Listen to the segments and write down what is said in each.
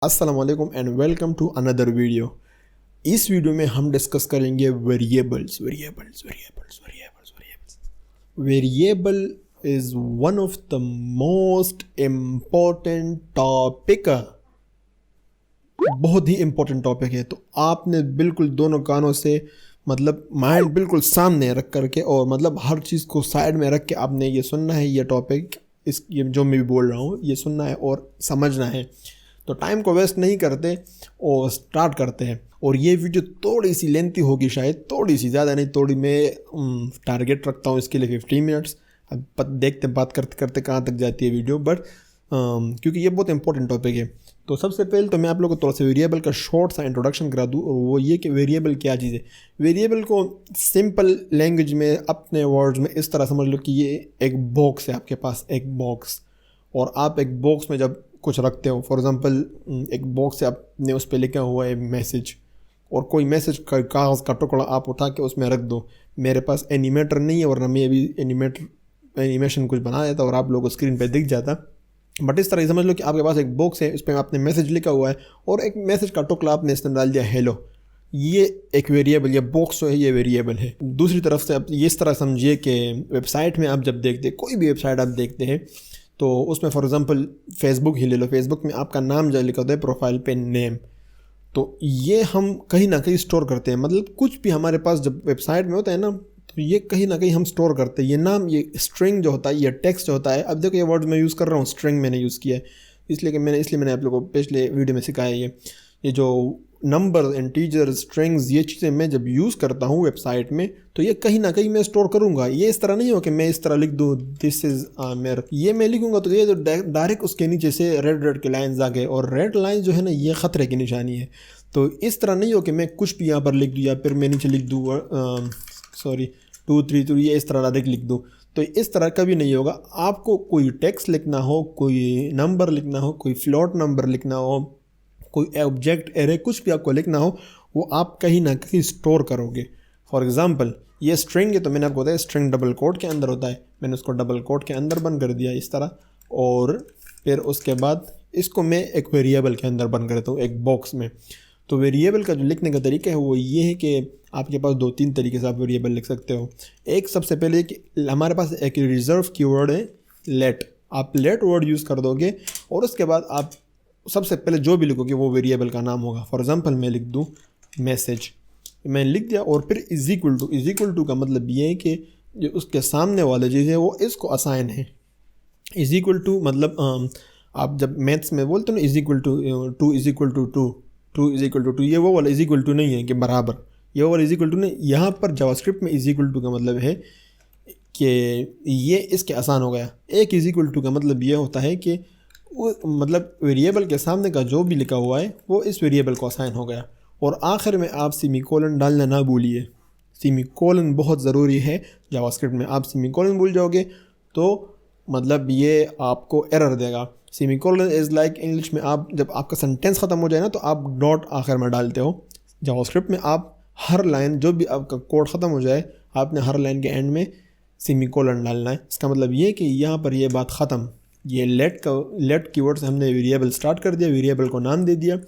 अस्सलाम वालेकुम and welcome to another video. इस वीडियो में हम डिस्कस करेंगे variables. Variable is one of the most important topic. बहुत ही इम्पोर्टेंट टॉपिक है, तो आपने बिल्कुल दोनों कानों से मतलब माइंड बिल्कुल सामने रख करके और मतलब हर चीज़ को साइड में रख के आपने ये सुनना है। ये टॉपिक ये जो मैं भी बोल रहा हूँ ये सुनना है और समझना है। तो टाइम को वेस्ट नहीं करते और स्टार्ट करते हैं। और ये वीडियो थोड़ी सी लेंथी होगी, शायद थोड़ी सी, ज़्यादा नहीं, थोड़ी मैं टारगेट रखता हूँ इसके लिए 15 मिनट्स। अब देखते बात करते करते कहाँ तक जाती है वीडियो, बट क्योंकि ये बहुत इंपॉर्टेंट टॉपिक है। तो सबसे पहले तो मैं आप लोगों को थोड़ा सा वेरिएबल का शॉर्ट सा इंट्रोडक्शन करा दूँ, और वो ये कि वेरिएबल क्या चीज़ है। वेरिएबल को सिंपल लैंग्वेज में अपने वर्ड्स में इस तरह समझ लो कि ये एक बॉक्स है, आपके पास एक बॉक्स, और आप एक बॉक्स में जब कुछ रखते हो, फॉर एग्ज़ाम्पल एक बॉक्स है, आपने उस पर लिखा हुआ है मैसेज, और कोई मैसेज का कागज़ का टुकड़ा आप उठा के उसमें रख दो। मेरे पास एनिमेटर नहीं है, वरना मैं अभी एनिमेशन कुछ बना देता और आप लोगों को स्क्रीन पे दिख जाता। बट इस तरह समझ लो कि आपके पास एक बॉक्स है, उस पर आपने मैसेज लिखा हुआ है और एक मैसेज का टुकड़ा आपने इसमें डाल दिया हेलो। ये एक वेरिएबल, ये बॉक्स जो है ये वेरिएबल है। दूसरी तरफ से आप ये इस तरह समझिए कि वेबसाइट में आप जब देखते हैं, कोई भी वेबसाइट आप देखते हैं, तो उसमें फॉर एग्ज़ाम्पल फेसबुक ही ले लो, फेसबुक में आपका नाम जो लिखा होता है प्रोफाइल पे नेम, तो ये हम कहीं ना कहीं स्टोर करते हैं। मतलब कुछ भी हमारे पास जब वेबसाइट में होता है ना, तो ये कहीं ना कहीं हम स्टोर करते हैं। ये नाम, ये स्ट्रिंग जो होता है, ये टेक्स्ट जो होता है, अब देखो ये वर्ड मैं यूज़ कर रहा हूँ, स्ट्रिंग मैंने यूज़ किया है, इसलिए मैंने आप लोगों को पिछले वीडियो में सिखाया। ये जो नंबर, इंटीजर, स्ट्रिंग्स, ये चीज़ें मैं जब यूज़ करता हूँ वेबसाइट में, तो ये कहीं ना कहीं मैं स्टोर करूँगा। ये इस तरह नहीं हो कि मैं इस तरह लिख दूँ दिस इज़ आमिर, ये मैं लिखूँगा तो ये जो डायरेक्ट उसके नीचे से रेड के लाइन्स आ गए, और रेड लाइन जो है ना ये ख़तरे की निशानी है। तो इस तरह नहीं हो कि मैं कुछ भी यहाँ पर लिख दूँ, या फिर मैं नीचे लिख दूँ 2 3 2, ये इस तरह डायरेक्ट लिख दूँ। तो इस तरह कभी नहीं होगा। आपको कोई टेक्स्ट लिखना हो, कोई नंबर लिखना हो, कोई फ्लोट नंबर लिखना हो, कोई ऑब्जेक्ट एरे, कुछ भी आपको लिखना हो, वो आप कहीं ना कहीं स्टोर करोगे। फॉर एग्ज़ाम्पल ये स्ट्रिंग है, तो मैंने आपको बताया स्ट्रिंग डबल कोट के अंदर होता है, मैंने उसको डबल कोट के अंदर बंद कर दिया इस तरह, और फिर उसके बाद इसको मैं एक वेरिएबल के अंदर बंद करता हूँ, एक बॉक्स में। तो वेरिएबल का जो लिखने का तरीका है वो ये है कि आपके पास 2-3 तरीके से आप वेरिएबल लिख सकते हो। एक सबसे पहले कि हमारे पास एक रिजर्व कीवर्ड है लेट, आप लेट वर्ड यूज़ कर दोगे, और उसके बाद आप सबसे पहले जो भी लिखोगे वो वेरिएबल का नाम होगा। फॉर एग्ज़ाम्पल मैं लिख दूँ मैसेज, मैंने लिख दिया, और फिर इज़ इक्वल टू का मतलब ये है कि जो उसके सामने वाले चीज़ है वो इसको असाइन है। इज़ इक्वल टू मतलब आप जब मैथ्स में बोलते हो ना is equal to two is equal to two is equal to two, ये वो वाला इज़ इक्वल टू नहीं है कि बराबर, ये वो वाला इज़ इक्वल टू नहीं। यहाँ पर जावास्क्रिप्ट में इज़ इक्वल टू का मतलब है कि ये इसके आसान हो गया। एक इज़ इक्वल टू का मतलब ये होता है कि वो मतलब वेरिएबल के सामने का जो भी लिखा हुआ है वो इस वेरिएबल को असाइन हो गया। और आखिर में आप सेमीकोलन डालना ना भूलिए, सेमीकोलन बहुत ज़रूरी है जावास्क्रिप्ट में। आप सेमीकोलन भूल जाओगे तो मतलब ये आपको एरर देगा। सेमीकोलन इज़ लाइक इंग्लिश में आप जब आपका सेंटेंस ख़त्म हो जाए ना, तो आप डॉट आखिर में डालते हो। जावास्क्रिप्ट में आप हर लाइन, जो भी आपका कोड ख़त्म हो जाए, आपने हर लाइन के एंड में सेमीकोलन डालना है। इसका मतलब ये कि यहाँ पर ये बात ख़त्म। ये लेट कीवर्ड से हमने वेरिएबल स्टार्ट कर दिया, वेरिएबल को नाम दे दिया।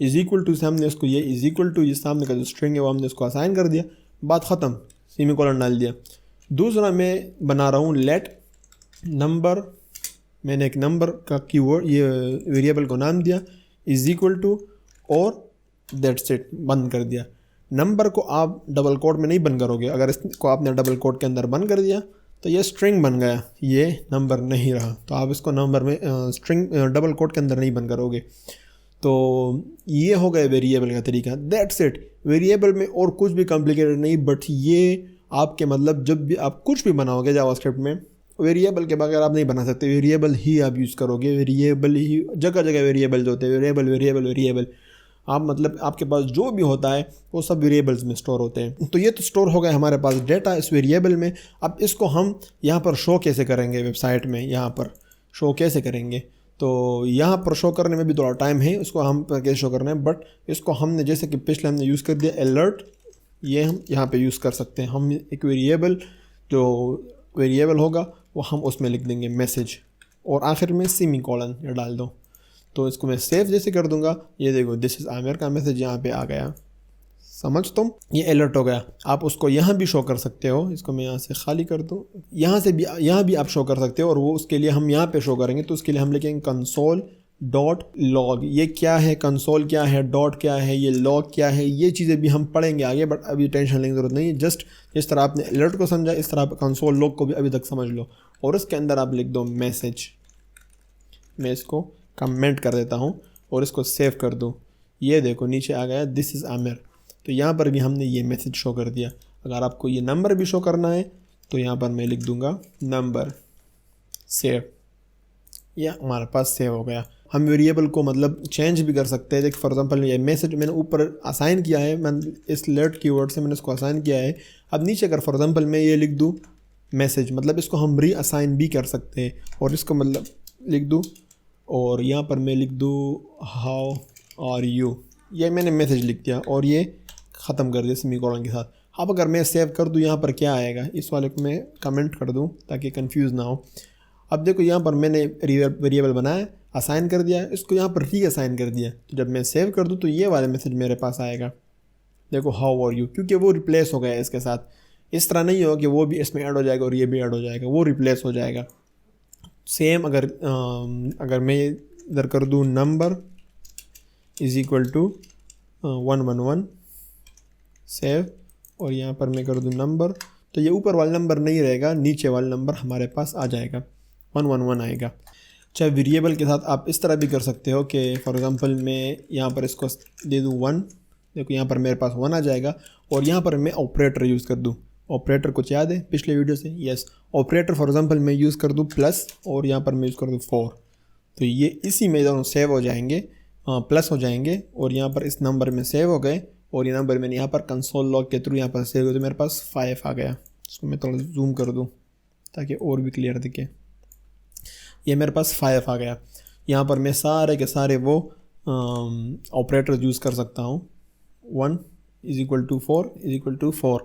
इज़ इक्वल टू से हमने उसको ये इज़ इक्वल टू, ये सामने का जो स्ट्रिंग है वो हमने उसको असाइन कर दिया, बात ख़त्म, सेमीकोलन डाल दिया। दूसरा मैं बना रहा हूँ लेट नंबर, मैंने एक नंबर का कीवर्ड, ये वेरिएबल को नाम दिया इज़ इक्वल टू, और दैट्स इट, बंद कर दिया। नंबर को आप डबल कोट में नहीं बंद करोगे, अगर इसको आपने डबल कोट के अंदर बंद कर दिया तो ये स्ट्रिंग बन गया, ये नंबर नहीं रहा। तो आप इसको नंबर में स्ट्रिंग डबल कोट के अंदर नहीं बंद करोगे। तो ये हो गया वेरिएबल का तरीका, दैट्स इट। वेरिएबल में और कुछ भी कॉम्प्लिकेटेड नहीं, बट ये आपके मतलब जब भी आप कुछ भी बनाओगे जावास्क्रिप्ट में, वेरिएबल के बगैर आप नहीं बना सकते। वेरिएबल ही आप यूज़ करोगे, वेरिएबल ही, जगह जगह वेरिएबल होते हैं, वेरिएबल आप मतलब आपके पास जो भी होता है वो सब वेरिएबल्स में स्टोर होते हैं। तो ये तो स्टोर हो गया हमारे पास डेटा इस वेरिएबल में। अब इसको हम यहाँ पर शो कैसे करेंगे वेबसाइट में, यहाँ पर शो कैसे करेंगे, तो यहाँ पर शो करने में भी थोड़ा टाइम है, उसको हम कैसे शो करना है। बट इसको हमने जैसे कि पिछले हमने यूज़ कर दिया अलर्ट, ये हम यहाँ पे यूज़ कर सकते हैं। हम एक वेरिएबल, जो वेरिएबल होगा वो हम उसमें लिख देंगे मैसेज, और आखिर में सेमीकोलन डाल दो। तो इसको मैं सेव जैसे कर दूंगा, ये देखो दिस इज़ आमिर का मैसेज यहाँ पे आ गया, समझ तुम, ये अलर्ट हो गया। आप उसको यहाँ भी शो कर सकते हो, इसको मैं यहाँ से खाली कर दूँ, यहाँ से भी, यहाँ भी आप शो कर सकते हो, और वो उसके लिए हम यहाँ पे शो करेंगे, तो उसके लिए हम लिखेंगे कंसोल डॉट लॉग। ये क्या है, कंसोल क्या है, डॉट क्या है, ये लॉग क्या है, ये चीज़ें भी हम पढ़ेंगे आगे, बट अभी टेंशन लेने की ज़रूरत नहीं है। जस्ट जिस तरह आपने अलर्ट को समझा, इस तरह आप कंसोल लॉग को भी अभी तक समझ लो, और उसके अंदर आप लिख दो मैसेज। मैं इसको कमेंट कर देता हूँ और इसको सेव कर दूँ, ये देखो नीचे आ गया दिस इज़ आमिर। तो यहाँ पर भी हमने ये मैसेज शो कर दिया। अगर आपको ये नंबर भी शो करना है तो यहाँ पर मैं लिख दूँगा नंबर, सेव, यह हमारे पास सेव हो गया। हम वेरिएबल को मतलब चेंज भी कर सकते हैं। देखिए फॉर एग्जांपल ये मैसेज मैंने ऊपर असाइन किया है, मैंने इस लेट कीवर्ड से मैंने इसको असाइन किया है। अब नीचे अगर फॉर एग्जांपल मैं ये लिख दूँ मैसेज, मतलब इसको हम री असाइन भी कर सकते हैं, और इसको मतलब लिख दूँ, और यहाँ पर मैं लिख दूँ हाउ आर यू, ये मैंने मैसेज लिख दिया और ये ख़त्म कर दिया सेमीकोलन के साथ। अब अगर मैं सेव कर दूँ, यहाँ पर क्या आएगा, इस वाले को मैं कमेंट कर दूँ ताकि कंफ्यूज ना हो। अब देखो यहाँ पर मैंने वेरिएबल बनाया, असाइन कर दिया, इसको यहाँ पर री असाइन कर दिया, तो जब मैं सेव कर दूँ तो ये वाला मैसेज मेरे पास आएगा, देखो हाउ आर यू, क्योंकि वो रिप्लेस हो गया इसके साथ। इस तरह नहीं हो कि वो भी इसमें ऐड हो जाएगा और ये भी ऐड हो जाएगा, वो रिप्लेस हो जाएगा। सेम अगर मैं इधर कर दूँ number is equal to 111 save, और यहाँ पर मैं कर दूँ नंबर, तो ये ऊपर वाला नंबर नहीं रहेगा, नीचे वाला नंबर हमारे पास आ जाएगा, 111 आएगा। चाहे वेरिएबल के साथ आप इस तरह भी कर सकते हो कि फॉर एग्जांपल मैं यहाँ पर इसको दे दूँ 1, देखो यहाँ पर मेरे पास 1 आ जाएगा, और यहाँ पर मैं ऑपरेटर यूज़ कर दूँ। ऑपरेटर कुछ याद है पिछले वीडियो से? यस, ऑपरेटर फॉर एग्जांपल मैं यूज़ कर दूँ प्लस, और यहाँ पर मैं यूज़ कर दूँ 4, तो ये इसी में दोनों सेव हो जाएंगे, प्लस हो जाएंगे, और यहाँ पर इस नंबर में सेव हो गए, और ये नंबर मैंने यहाँ पर कंसोल लॉग के थ्रू यहाँ पर सेव हो, तो मेरे पास 5 आ गया। इसको मैं थोड़ा जूम कर दूँ ताकि और भी क्लियर दिखे, ये मेरे पास 5 आ गया। यहाँ पर मैं सारे के सारे वो ऑपरेटर यूज़ कर सकता हूँ, 1 is equal to 4 is equal to 4,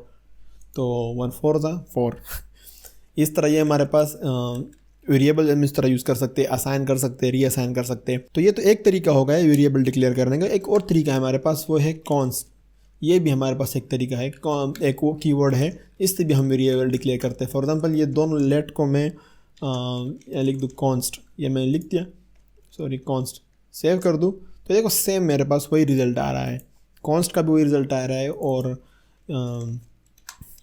तो 1 4 था 4। इस तरह ये हमारे पास वेरिएबल हम इस तरह यूज़ कर सकते हैं, असाइन कर सकते हैं, री असाइन कर सकते हैं। तो ये तो एक तरीका हो गया वेरिएबल डिक्लेयर करने का। एक और तरीका है हमारे पास, वो है कॉन्स्ट। ये भी हमारे पास एक तरीका है, एक वो कीवर्ड है, इससे भी हम वेरिएबल डिक्लेयर करते हैं। फॉर एग्जांपल ये दोनों लेट को मैं लिख दूँ कॉन्स्ट, ये मैंने लिख दिया, सॉरी कॉन्स्ट, सेव कर दूँ, तो देखो सेम मेरे पास वही रिज़ल्ट आ रहा है, कॉन्स्ट का भी वही रिज़ल्ट आ रहा है और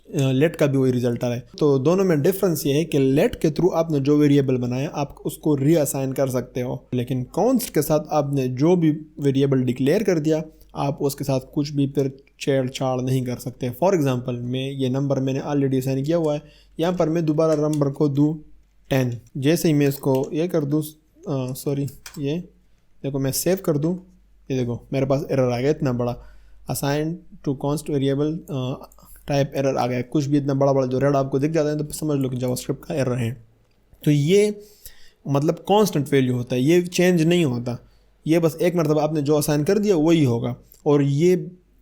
लेट का भी वही रिजल्ट आ रहा है। तो दोनों में डिफरेंस ये है कि लेट के थ्रू आपने जो वेरिएबल बनाया आप उसको रीअसाइन कर सकते हो, लेकिन कॉन्स्ट के साथ आपने जो भी वेरिएबल डिक्लेयर कर दिया आप उसके साथ कुछ भी फिर छेड़छाड़ नहीं कर सकते। फॉर एग्जांपल मैं ये नंबर मैंने ऑलरेडी असाइन किया हुआ है, यहाँ पर मैं दोबारा नंबर को दूँ 10, जैसे ही मैं इसको ये कर दूँ, सॉरी ये देखो मैं सेव कर दूँ, ये देखो मेरे पास एरर आ गया इतना बड़ा, assign to const variable type error आ गया। कुछ भी इतना बड़ा बड़ा जो रेड आपको दिख जाता है तो समझ लो कि जावास्क्रिप्ट का एरर है। तो ये मतलब कांस्टेंट वैल्यू होता है, ये चेंज नहीं होता, ये बस एक मरतबा आपने जो असाइन कर दिया वही होगा। और ये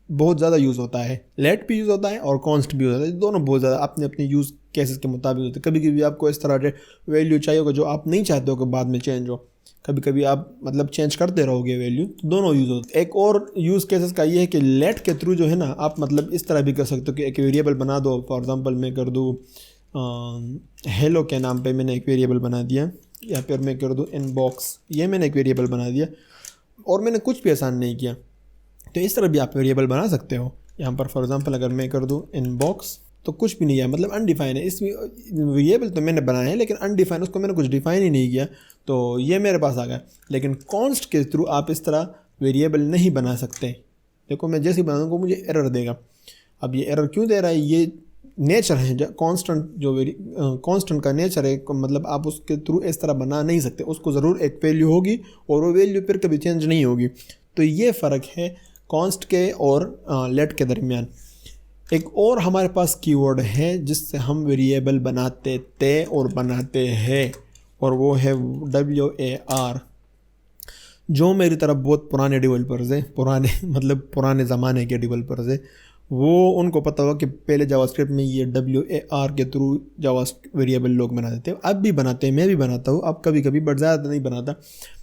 बहुत ज़्यादा यूज़ होता है, लेट भी यूज़ होता है और कॉन्स्ट भी होता है, दोनों बहुत ज़्यादा अपने अपने यूज़ केसेस के मुताबिक होते हैं। कभी कभी आपको इस तरह से वैल्यू चाहिए होगा जो आप नहीं चाहते हो कि बाद में चेंज हो, कभी कभी आप मतलब चेंज करते रहोगे वैल्यू, तो दोनों यूज़ होते हैं। एक और यूज़ केसेस का ये है कि लेट के थ्रू जो है ना आप मतलब इस तरह भी कर सकते हो कि एक वेरिएबल बना दो। फॉर एग्जांपल मैं कर दूँ हेलो के नाम पे मैंने एक वेरिएबल बना दिया, या फिर मैं कर दूँ इनबॉक्स, ये मैंने एक वेरिएबल बना दिया और मैंने कुछ भी आसान नहीं किया। तो इस तरह भी आप वेरिएबल बना सकते हो। यहाँ पर फॉर एग्जांपल अगर मैं कर दूँ इनबॉक्स तो कुछ भी नहीं है, मतलब अनडिफाइन है। इस वेरिएबल तो मैंने बनाया है लेकिन अनडिफाइन, उसको मैंने कुछ डिफाइन ही नहीं किया, तो ये मेरे पास आ गया। लेकिन कॉन्स्ट के थ्रू आप इस तरह वेरिएबल नहीं बना सकते। देखो मैं जैसे ही बनाऊँगा मुझे एरर देगा। अब ये एरर क्यों दे रहा है, ये नेचर है कांस्टेंट, जो कांस्टेंट का नेचर है, मतलब आप उसके थ्रू इस तरह बना नहीं सकते, उसको ज़रूर एक वैल्यू होगी और वो वैल्यू फिर कभी चेंज नहीं होगी। तो ये फ़र्क है कॉन्स्ट के और लेट के दरमियान। एक और हमारे पास कीवर्ड है जिससे हम वेरिएबल बनाते थे और बनाते हैं, और वो है WAR। जो मेरी तरफ बहुत पुराने डेवलपर्स हैं, पुराने मतलब पुराने ज़माने के डेवलपर्स हैं, वो उनको पता होगा कि पहले जावास्क्रिप्ट में ये WAR के थ्रू जावा वेरिएबल लोग बनाते थे। अब भी बनाते हैं, मैं भी बनाता हूँ अब कभी कभी, बट ज़्यादा नहीं बनाता।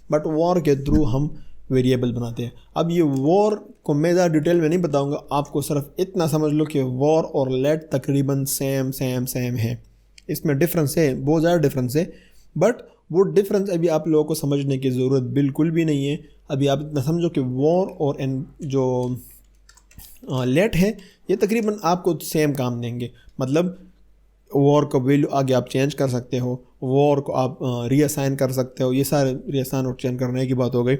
बट वॉर के थ्रू हम वेरिएबल बनाते हैं। अब ये वॉर को मैं ज़्यादा डिटेल में नहीं बताऊंगा, आपको सिर्फ इतना समझ लो कि वॉर और लेट तकरीबन सेम है। इसमें डिफरेंस है, बहुत ज़्यादा डिफरेंस है, बट वो डिफरेंस अभी आप लोगों को समझने की ज़रूरत बिल्कुल भी नहीं है। अभी आप इतना समझो कि वॉर और जो लेट है ये तकरीबन आपको सेम काम देंगे। मतलब वॉर का वैल्यू आगे आप चेंज कर सकते हो, वॉर को आप रीअसाइन कर सकते हो, ये सारे रीअसाइन और चेंज करने की बात हो गई।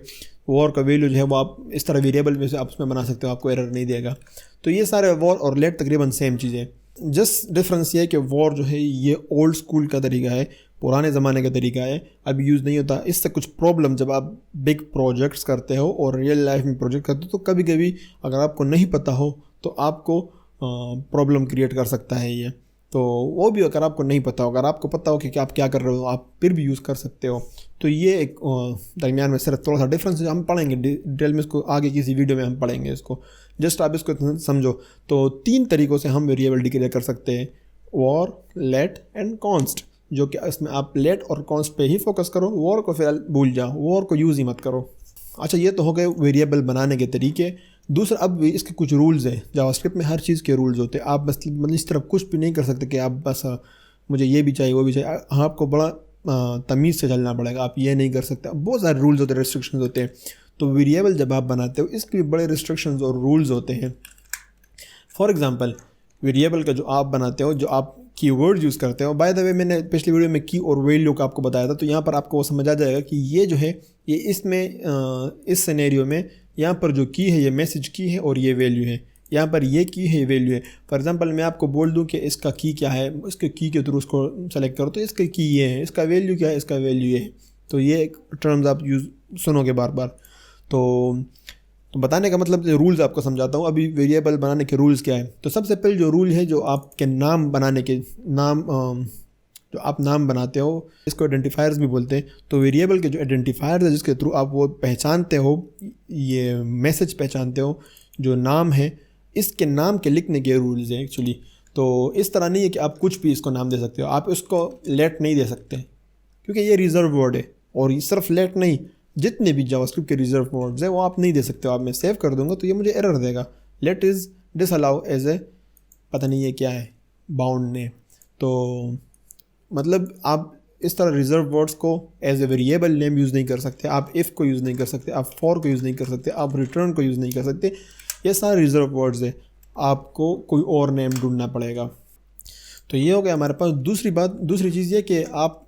वॉर का वैल्यू जो है वो आप इस तरह वेरिएबल में से आप उसमें बना सकते हो, आपको एरर नहीं देगा। तो ये सारे वॉर और लेट तकरीबन सेम चीज़ें, जस्ट डिफरेंस ये है कि वॉर जो है ये ओल्ड स्कूल का तरीका है, पुराने ज़माने का तरीका है, अब यूज़ नहीं होता। इससे कुछ प्रॉब्लम, जब आप बिग प्रोजेक्ट्स करते हो और रियल लाइफ में प्रोजेक्ट करते हो तो कभी कभी अगर आपको नहीं पता हो तो आपको प्रॉब्लम क्रिएट कर सकता है ये। तो वो भी अगर आपको नहीं पता हो, अगर आपको पता हो कि आप क्या कर रहे हो, आप फिर भी यूज़ कर सकते हो। तो ये एक दरमियान में सिर्फ थोड़ा सा डिफरेंस है, हम पढ़ेंगे डिटेल में इसको आगे किसी वीडियो में हम पढ़ेंगे इसको, जस्ट आप इसको समझो। तो 3 तरीक़ों से हम वेरिएबल डिक्लेयर कर सकते हैं, वॉर, लेट एंड कॉन्स्ट, जो कि इसमें आप लेट और कॉन्स्ट पे ही फोकस करो, वॉर को फिर भूल जाओ, वॉर को यूज़ ही मत करो। अच्छा, ये तो हो गए वेरिएबल बनाने के तरीके। दूसरा, अब इसके कुछ रूल्स हैं, जावास्क्रिप्ट में हर चीज़ के रूल्स होते हैं। आप बस मतलब इस तरफ कुछ भी नहीं कर सकते कि आप बस मुझे ये भी चाहिए वो भी चाहिए, आपको बड़ा तमीज़ से चलना पड़ेगा। आप ये नहीं कर सकते, बहुत सारे रूल्स होते हैं, रिस्ट्रिक्शंस होते हैं। तो वेरिएबल जब आप बनाते हो इसके भी बड़े रिस्ट्रिक्शंस और रूल्स होते हैं। फॉर एग्जांपल, वेरिएबल का जो आप बनाते हो, जो आप कीवर्ड यूज़ करते हो, बाय द वे मैंने पिछली वीडियो में की और वैल्यू का आपको बताया था, तो यहाँ पर आपको वो समझ आ जाएगा कि ये जो है ये इसमें इस सिनेरियो में यहाँ पर जो की है ये मैसेज की है और ये वैल्यू है, यहाँ पर ये की है ये वैल्यू है। फॉर एग्जांपल, मैं आपको बोल दूँ कि इसका की क्या है, इसके की के थ्रू उसको सेलेक्ट करो, तो इसका की ये है, इसका वैल्यू क्या है, इसका वैल्यू ये है। तो ये टर्म्स आप यूज़ सुनोगे बार बार। तो बताने का मतलब रूल्स आपको समझाता हूँ। अभी वेरिएबल बनाने के रूल्स क्या है। तो सबसे पहले जो रूल है, जो आपके नाम बनाने के जो आप नाम बनाते हो, इसको आइडेंटिफायर्स भी बोलते हैं। तो वेरिएबल के जो आइडेंटिफायर्स है जिसके थ्रू आप वो पहचानते हो, ये मैसेज पहचानते हो, जो नाम है, इसके नाम के लिखने के रूल्स हैं एक्चुअली। तो इस तरह नहीं है कि आप कुछ भी इसको नाम दे सकते हो, आप इसको लेट नहीं दे सकते क्योंकि ये रिजर्व वर्ड है। और ये सिर्फ लेट नहीं, जितने भी जावास्क्रिप्ट के रिजर्व वर्ड्स हैं वो आप नहीं दे सकते हो। आप मैं सेव कर दूंगा तो ये मुझे एरर देगा, let is disallow as a, पता नहीं ये क्या है, बाउंड नेम। तो मतलब आप इस तरह रिजर्व वर्ड्स को as a variable name use नहीं कर सकते, आप इफ़ को यूज़ नहीं कर सकते, आप फॉर को यूज़ नहीं कर सकते, आप रिटर्न को यूज़ नहीं कर सकते। ये सारे रिजर्व वर्ड्स है, आपको कोई और नेम ढूंढना पड़ेगा। तो ये हो गया हमारे पास। दूसरी चीज़ ये कि आप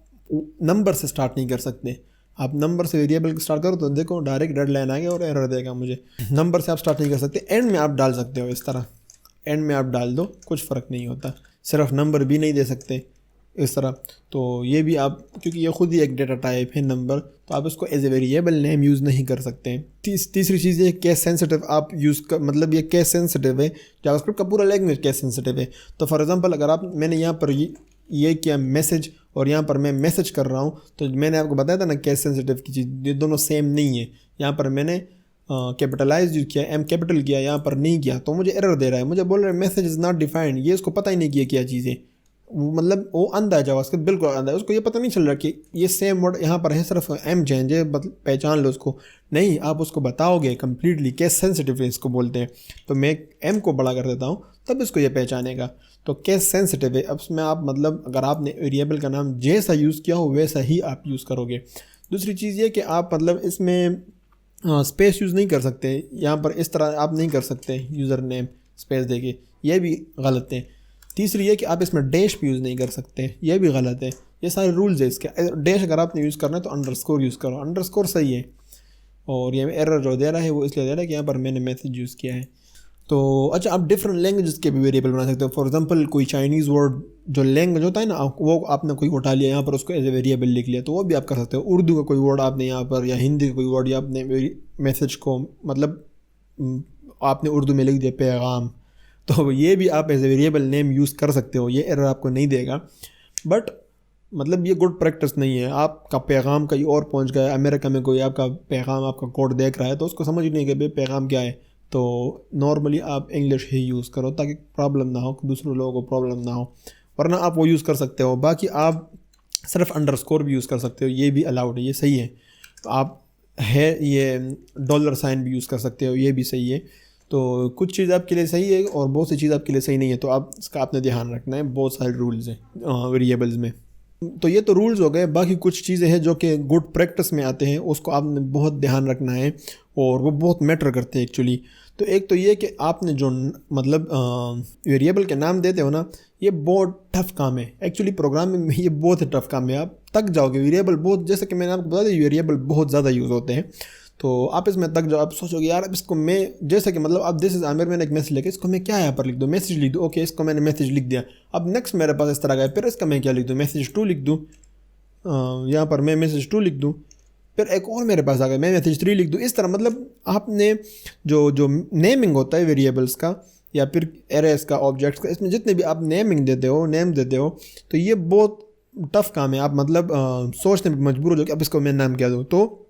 नंबर से स्टार्ट नहीं कर सकते। आप नंबर से वेरिएबल स्टार्ट करो तो देखो डायरेक्ट डेड लाइन आ गया और एरर देगा मुझे। नंबर से आप स्टार्ट नहीं कर सकते, एंड में आप डाल सकते हो, इस तरह एंड में आप डाल दो, कुछ फ़र्क नहीं होता। सिर्फ नंबर भी नहीं दे सकते इस तरह। तो ये भी आप, क्योंकि ये खुद ही एक डेटा टाइप है नंबर, तो आप इसको as a variable name use नहीं कर सकते। तीसरी चीज़ ये केस सेंसिटिव आप यूज़ कर, मतलब ये केस सेंसिटिव है, जावास्क्रिप्ट का पूरा लैंग्वेज केस सेंसिटिव है। तो फॉर एग्जांपल, अगर आप, मैंने यहाँ पर ये किया मैसेज और यहाँ पर मैं मैसेज कर रहा हूँ, तो मैंने आपको बताया था ना केस सेंसिटिव की चीज़, ये दोनों सेम नहीं है। यहाँ पर मैंने कैपिटलाइज यूज़ किया, एम कैपिटल किया, यहाँ पर नहीं किया, तो मुझे एरर दे रहा है, मुझे बोल रहा है मैसेज इज़ नॉट डिफाइंड। ये इसको पता ही नहीं किया क्या चीज़ें, मतलब वो अंधा है जावास्क्रिप्ट, बिल्कुल अंधा है, उसको ये पता नहीं चल रहा कि ये सेम वर्ड यहाँ पर है, सिर्फ एम चेंज है, पहचान लो उसको। नहीं, आप उसको बताओगे कम्प्लीटली, केस सेंसिटिव इसको बोलते हैं। तो मैं एम को बड़ा कर देता हूँ तब इसको ये पहचानेगा, तो केस सेंसिटिव है। अब उसमें आप, मतलब अगर आपने वेरिएबल का नाम जैसा यूज़ किया हो वैसा ही आप यूज़ करोगे। दूसरी चीज़ ये कि आप मतलब इसमें स्पेस यूज़ नहीं कर सकते, यहाँ पर इस तरह आप नहीं कर सकते यूज़र नेम स्पेस देके, ये भी गलत है। तीसरी ये कि आप इसमें डैश भी यूज़ नहीं कर सकते, ये भी गलत है। ये सारे रूल्स है इसके। डैश अगर आपने यूज़ करना है तो अंडरस्कोर यूज़ करो, अंडरस्कोर सही है। और ये एरर जो दे रहा है वो इसलिए दे रहा है कि यहाँ पर मैंने मैसेज यूज़ किया है। तो अच्छा, आप डिफरेंट लैंग्वेजेस के भी वेरिएबल बना सकते हो। फॉर एग्जांपल, कोई चाइनीज़ वर्ड जो लैंग्वेज होता है ना, वो आपने कोई उठा लिया यहाँ पर, उसको एज ए वेरिएबल लिख लिया, तो वो भी आप कर सकते हो। उर्दू का कोई वर्ड आपने यहाँ पर, या हिंदी का कोई वर्ड, या आपने मैसेज को मतलब आपने उर्दू में लिख दिया पैगाम, तो ये भी आप as a variable name use कर सकते हो, ये एरर आपको नहीं देगा। बट मतलब ये गुड प्रैक्टिस नहीं है। आपका पैगाम कहीं और पहुंच गया, अमेरिका में कोई आपका पैगाम, आपका कोड देख रहा है, तो उसको समझ नहीं कि भाई पैगाम क्या है। तो नॉर्मली आप इंग्लिश ही यूज़ करो ताकि प्रॉब्लम ना हो, दूसरे लोगों को प्रॉब्लम ना हो, वरना आप वो यूज़ कर सकते हो। बाकी आप सिर्फ अंडरस्कोर भी यूज़ कर सकते हो, ये भी अलाउड है, ये सही है। तो आप है, ये डॉलर साइन भी यूज़ कर सकते हो, ये भी सही है। तो कुछ चीज़ आपके लिए सही है और बहुत सी चीज़ आपके लिए सही नहीं है, तो आप इसका आपने ध्यान रखना है। बहुत सारे रूल्स हैं वेरिएबल्स में। तो ये तो रूल्स हो गए। बाकी कुछ चीज़ें हैं जो कि गुड प्रैक्टिस में आते हैं, उसको आपने बहुत ध्यान रखना है और वो बहुत मैटर करते हैं एक्चुअली। तो एक तो ये कि आपने जो मतलब वेरिएबल के नाम देते हो ना, ये बहुत टफ काम है एक्चुअली। प्रोग्रामिंग में ये बहुत टफ काम है, आप थक जाओगे। वेरिएबल बहुत, जैसे कि मैंने आपको बता दिया, वेरिएबल बहुत ज़्यादा यूज़ होते हैं, तो आप इसमें तक जाओ। आप सोचोगे यार अब इसको मैं, जैसे कि मतलब अब दिस इज आमिर, मैंने एक मैसेज लिखा, इसको मैं क्या यहाँ पर लिख दूँ, मैसेज लिख दूँ, ओके इसको मैंने मैसेज लिख दिया। अब नेक्स्ट मेरे पास इस तरह का है, फिर इसका मैं क्या लिख दूँ, मैसेज 2 लिख दूँ, यहाँ पर मैं मैसेज 2 लिख दूँ, फिर एक और मेरे पास आ गया, मैं मैसेज 3 लिख दूँ। इस तरह मतलब आपने जो नेमिंग होता है वेरिएबल्स का या फिर एरेस का, ऑब्जेक्ट्स का, इसमें जितने भी आप नेमिंग देते हो, नेम देते हो, तो ये बहुत टफ काम है। आप मतलब सोचने पर मजबूर हो जाओ कि अब इसको मैं नाम क्या दूँ। तो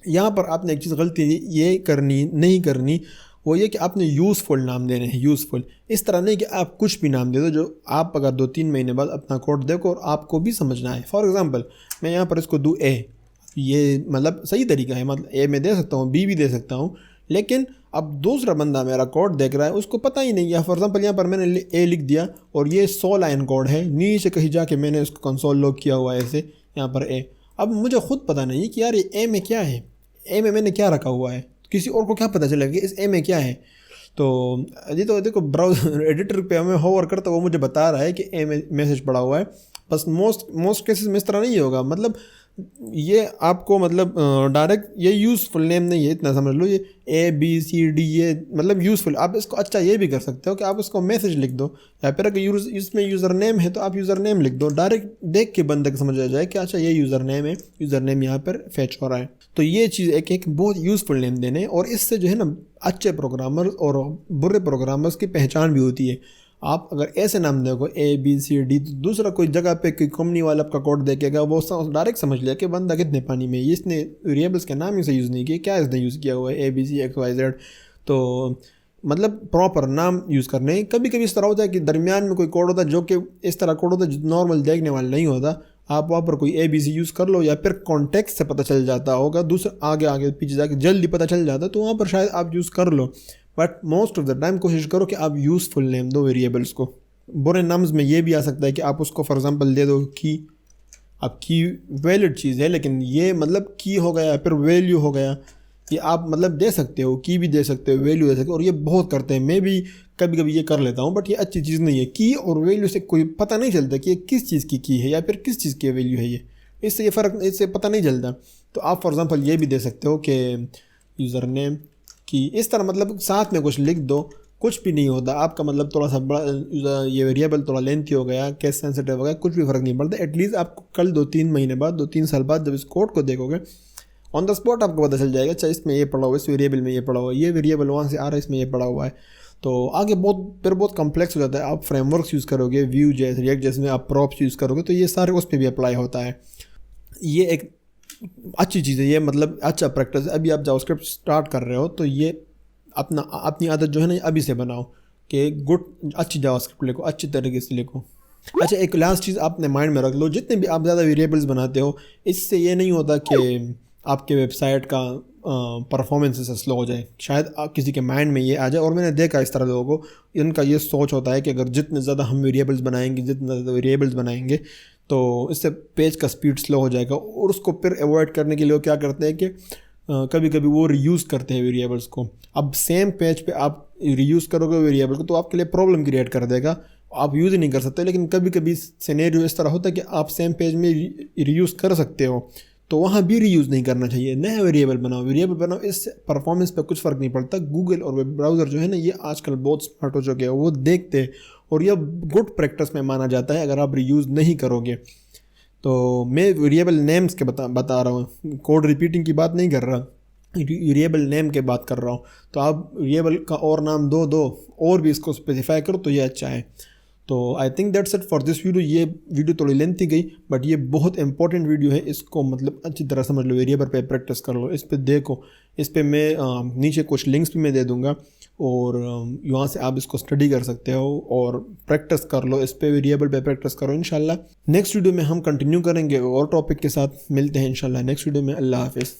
यहाँ पर आपने एक चीज़ गलती ये करनी नहीं करनी, वो ये कि आपने यूज़फुल नाम देने हैं। यूज़फुल इस तरह नहीं कि आप कुछ भी नाम दे दो जो आप अगर 2-3 महीने बाद अपना कोड देखो और आपको भी समझना है। फॉर एग्जांपल मैं यहाँ पर इसको दूँ ए, ये मतलब सही तरीका है, मतलब ए में दे सकता हूँ, बी भी दे सकता हूँ, लेकिन अब दूसरा बंदा मेरा कोड देख रहा है, उसको पता ही नहीं है। फॉर एग्जांपल यहाँ पर मैंने ए लिख दिया और ये 100 लाइन कोड है, नीचे कहीं जाके मैंने उसको कंसोल लॉग किया हुआ है ऐसे, यहाँ पर ए। अब मुझे खुद पता नहीं कि यार ये ए में क्या है, ए में मैंने क्या रखा हुआ है, किसी और को क्या पता चलेगा कि इस ए में क्या है। तो ये तो देखो ब्राउज़र एडिटर पे हमें होवर करता वो मुझे बता रहा है कि ए में मैसेज पड़ा हुआ है। बस मोस्ट केसेस में इस तरह नहीं होगा। मतलब ये आपको मतलब डायरेक्ट ये यूज़फुल नेम नहीं है, इतना समझ लो। ये ABCD ये मतलब यूज़फुल, आप इसको अच्छा ये भी कर सकते हो कि आप इसको मैसेज लिख दो, या फिर अगर इसमें यूज़र नेम है तो आप यूज़र नेम लिख दो। डायरेक्ट देख के बंदे को समझ आ जाए कि अच्छा ये यूज़र नेम है, यूज़र नेम यहाँ पर फैच हो रहा है। तो ये चीज़ एक बहुत यूज़फुल नेम देने, और इससे जो है ना अच्छे प्रोग्रामर्स और बुरे प्रोग्रामर्स की पहचान भी होती है। आप अगर ऐसे नाम देखो ABCD, तो दूसरा कोई जगह पे कोई कंपनी वाला आपका कोड देखेगा, वो डायरेक्ट समझ लिया कि बंदा कितने पानी में, ये इसने वेरिएबल्स के नाम ही से यूज़ नहीं किए, क्या इसने यूज़ किया हुआ है ABCXYZ। तो मतलब प्रॉपर नाम यूज़ करने। कभी कभी इस तरह होता है कि दरमियान में कोई कोड होता है जो कि इस तरह कोड होता है जो नॉर्मल देखने वाला नहीं होता, आप वहाँ पर कोई ABC यूज़ कर लो, या फिर कॉन्टेक्स्ट से पता चल जाता होगा, दूसरा आगे आगे पीछे जाके जल्दी पता चल जाता, तो वहाँ पर शायद आप यूज़ कर लो। But most of the time कोशिश करो कि आप यूज़फुल नेम दो वेरिएबल्स को। बुरे नाम्स में ये भी आ सकता है कि आप उसको फॉर एग्जांपल दे दो की। अब की वैलिड चीज़ है, लेकिन ये मतलब की हो गया फिर वैल्यू हो गया, ये आप मतलब दे सकते हो, की भी दे सकते हो, वैल्यू दे सकते हो, और ये बहुत करते हैं। मैं भी कभी कभी ये कर लेता हूँ, बट ये अच्छी चीज़ नहीं है। की और वैल्यू से कोई पता नहीं चलता कि ये किस चीज़ की है या फिर किस चीज़ की वैल्यू है। इससे ये फ़र्क, इससे पता नहीं चलता। तो आप फॉर एग्जांपल ये भी दे सकते हो कि यूज़र नेम की, इस तरह मतलब साथ में कुछ लिख दो, कुछ भी नहीं होता आपका। मतलब थोड़ा सा बड़ा ये वेरिएबल थोड़ा लेंथी हो गया, केस सेंसिटिव हो गया, कुछ भी फ़र्क नहीं पड़ता। एटलीस्ट आपको कल 2-3 महीने बाद, 2-3 साल बाद जब इस कोड को देखोगे, ऑन द स्पॉट आपको पता चल जाएगा, अच्छा इसमें ये पड़ा हुआ है, इस वेरिएबल में ये पड़ा हुआ है, ये वेरिएबल वहाँ से आ रहा है, इसमें ये पड़ा हुआ है। तो आगे बहुत कम्प्लेक्स हो जाता है। आप फ्रेमवर्क्स यूज़ करोगे, Vue.js, React.js में आप प्रॉप्स यूज़ करोगे, तो ये सारे उस पर भी अप्लाई होता है। ये एक अच्छी चीज़ है, ये मतलब अच्छा प्रैक्टिस है। अभी आप जावास्क्रिप्ट स्टार्ट कर रहे हो, तो ये अपनी आदत जो है ना अभी से बनाओ कि अच्छी जावास्क्रिप्ट लिखो, अच्छी तरीके से लिखो। अच्छा, एक लास्ट चीज़ आपने माइंड में रख लो, जितने भी आप ज़्यादा वेरिएबल्स बनाते हो, इससे ये नहीं होता कि आपके वेबसाइट का परफॉर्मेंस से स्लो हो जाए। शायद किसी के माइंड में ये आ जाए, और मैंने देखा इस तरह लोगों को, इनका ये सोच होता है कि अगर जितने ज़्यादा हम वेरिएबल्स बनाएंगे तो इससे पेज का स्पीड स्लो हो जाएगा। और उसको फिर अवॉइड करने के लिए वो क्या करते हैं कि कभी कभी वो रीयूज़ करते हैं वेरिएबल्स को। अब सेम पेज पे आप रीयूज़ करोगे वेरिएबल को, तो आपके लिए प्रॉब्लम क्रिएट कर देगा, आप यूज़ ही नहीं कर सकते। लेकिन कभी कभी सिनेरियो इस तरह होता है कि आप सेम पेज में रीयूज़ कर सकते हो, तो वहाँ भी रीयूज़ नहीं करना चाहिए। नया वेरिएबल बनाओ, इससे परफॉर्मेंस पे कुछ फ़र्क नहीं पड़ता। गूगल और वेब ब्राउज़र जो है ना, ये आजकल बहुत स्मार्ट हो चुके हैं, वो देखते हैं, और यह गुड प्रैक्टिस में माना जाता है अगर आप रीयूज़ नहीं करोगे। तो मैं वेरिएबल नेम्स के बता रहा हूँ, कोड रिपीटिंग की बात नहीं कर रहा, वेरिएबल नेम के बात कर रहा हूँ। तो आप वेरिएबल का और नाम दो और भी इसको स्पेसिफाई करो, तो ये अच्छा है। तो I think that's it for this video. ये वीडियो थोड़ी लेंथी गई, बट ये बहुत इंपॉर्टेंट वीडियो है, इसको मतलब अच्छी तरह समझ लो, वेरिएबल पे प्रैक्टिस कर लो, इस पे देखो। इस पे मैं नीचे कुछ लिंक्स भी मैं दे दूँगा, और यहाँ से आप इसको स्टडी कर सकते हो और प्रैक्टिस कर लो, इस पे वेरिएबल पे प्रैक्टिस करो। इंशाल्लाह नेक्स्ट वीडियो में हम कंटिन्यू करेंगे और टॉपिक के साथ। मिलते हैं इंशाल्लाह नेक्स्ट वीडियो में। अल्लाह हाफिज़।